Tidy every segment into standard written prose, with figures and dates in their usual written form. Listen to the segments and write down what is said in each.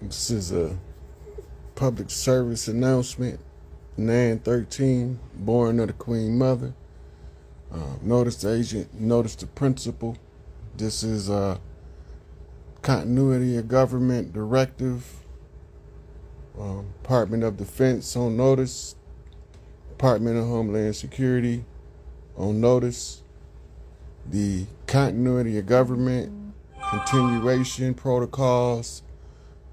This is a public service announcement. 913, born of the Queen Mother. Notice the agent, notice the principal. This is a continuity of government directive. Department of Defense on notice. Department of Homeland Security on notice. The continuity of government continuation protocols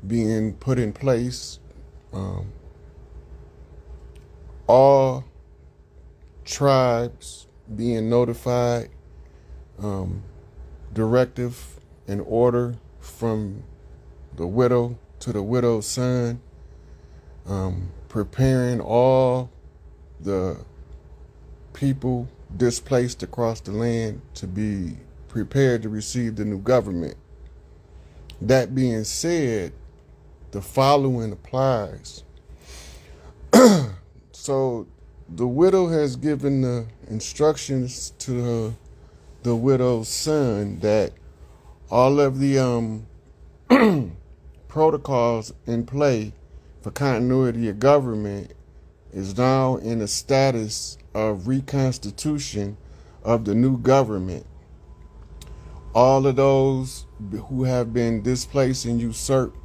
being put in place. All tribes being notified. Directive and order from the widow to the widow's son. Preparing all the people displaced across the land to be prepared to receive the new government. That being said, the following applies. So the widow has given the instructions to the widow's son that all of the protocols in play for continuity of government is now in a status of reconstitution of the new government. All of those who have been displaced and usurped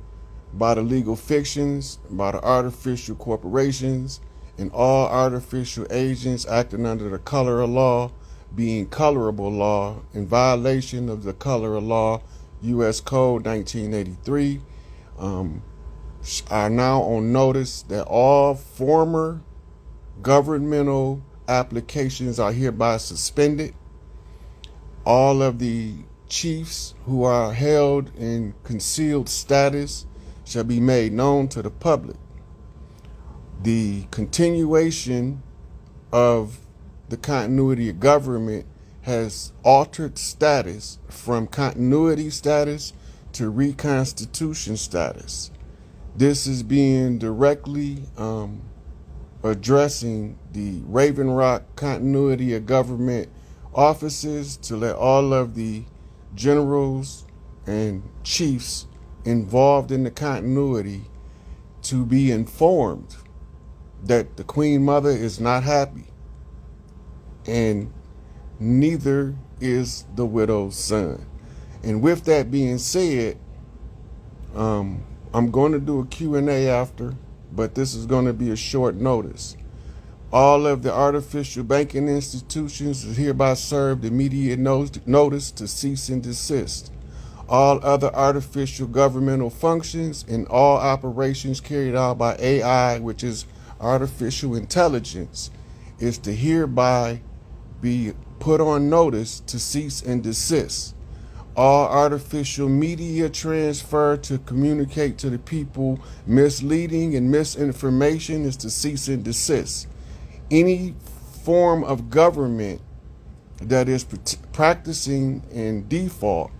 by the legal fictions, by the artificial corporations, and all artificial agents acting under the color of law, being colorable law, in violation of the color of law, U.S. Code 1983, are now on notice that all former governmental applications are hereby suspended. All of the chiefs who are held in concealed status shall be made known to the public. The continuation of the continuity of government has altered status from continuity status to reconstitution status. This is being directly addressing the Raven Rock continuity of government offices to let all of the generals and chiefs involved in the continuity to be informed that the Queen Mother is not happy, and neither is the widow's son. And with that being said, I'm going to do a Q&A after, but this is going to be a short notice. All of the artificial banking institutions is hereby served immediate notice to cease and desist. All other artificial governmental functions and all operations carried out by AI, which is artificial intelligence, is to hereby be put on notice to cease and desist. All artificial media transfer to communicate to the people misleading and misinformation is to cease and desist. Any form of government that is practicing in default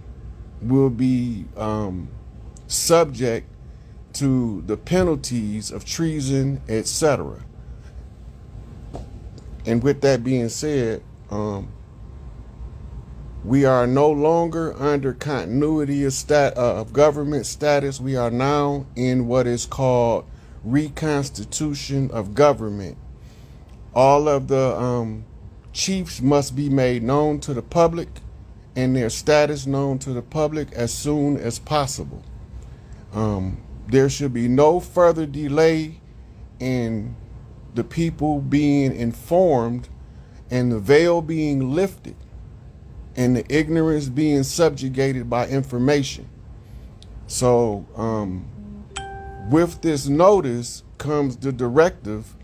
will be subject to the penalties of treason, etc. And with that being said, we are no longer under continuity of government status. We are now in what is called reconstitution of government. All of the chiefs must be made known to the public and their status known to the public as soon as possible. There should be no further delay in the people being informed and the veil being lifted and the ignorance being subjugated by information. So with this notice comes the directive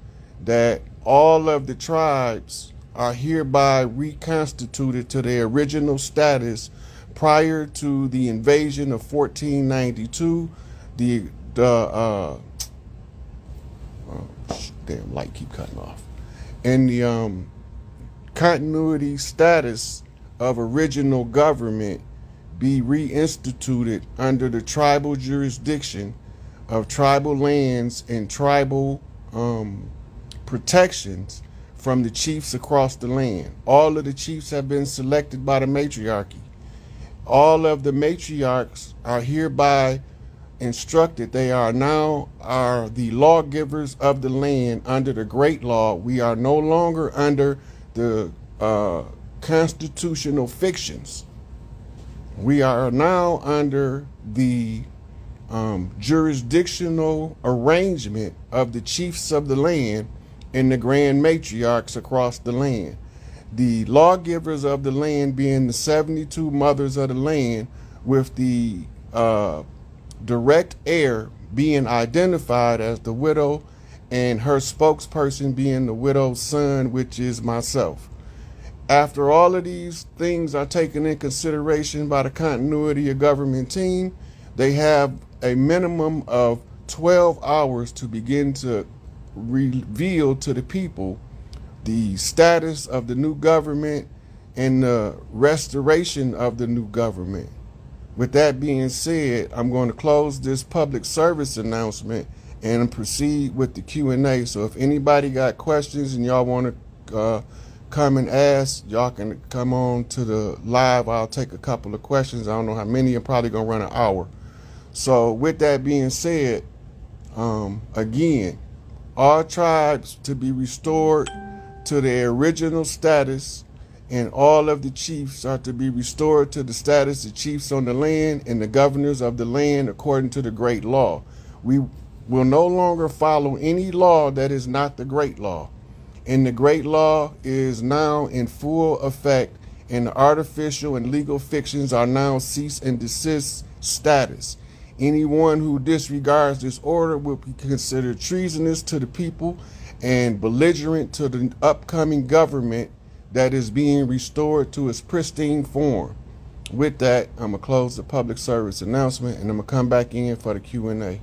that all of the tribes are hereby reconstituted to their original status prior to the invasion of 1492. Damn light keep cutting off. And the continuity status of original government be reinstituted under the tribal jurisdiction of tribal lands and tribal protections from the chiefs across the land. All of the chiefs have been selected by the matriarchy. All of the matriarchs are hereby instructed, they are now are the lawgivers of the land under the great law. We are no longer under the constitutional fictions. We are now under the jurisdictional arrangement of the chiefs of the land and the grand matriarchs across the land. The lawgivers of the land being the 72 mothers of the land, with the direct heir being identified as the widow and her spokesperson being the widow's son, which is myself. After all of these things are taken in consideration by the continuity of government team, they have a minimum of 12 hours to begin to reveal to the people the status of the new government and the restoration of the new government. With that being said, I'm going to close this public service announcement and proceed with the Q&A. So if anybody got questions and y'all want to come and ask, y'all can come on to the live. I'll take a couple of questions. I don't know how many. I'm probably going to run an hour. So with that being said, again, all tribes to be restored to their original status, and all of the chiefs are to be restored to the status of chiefs on the land and the governors of the land according to the great law. We will no longer follow any law that is not the great law. And the great law is now in full effect, and the artificial and legal fictions are now cease and desist status. Anyone who disregards this order will be considered treasonous to the people and belligerent to the upcoming government that is being restored to its pristine form. With that, I'm going to close the public service announcement, and I'm going to come back in for the Q&A.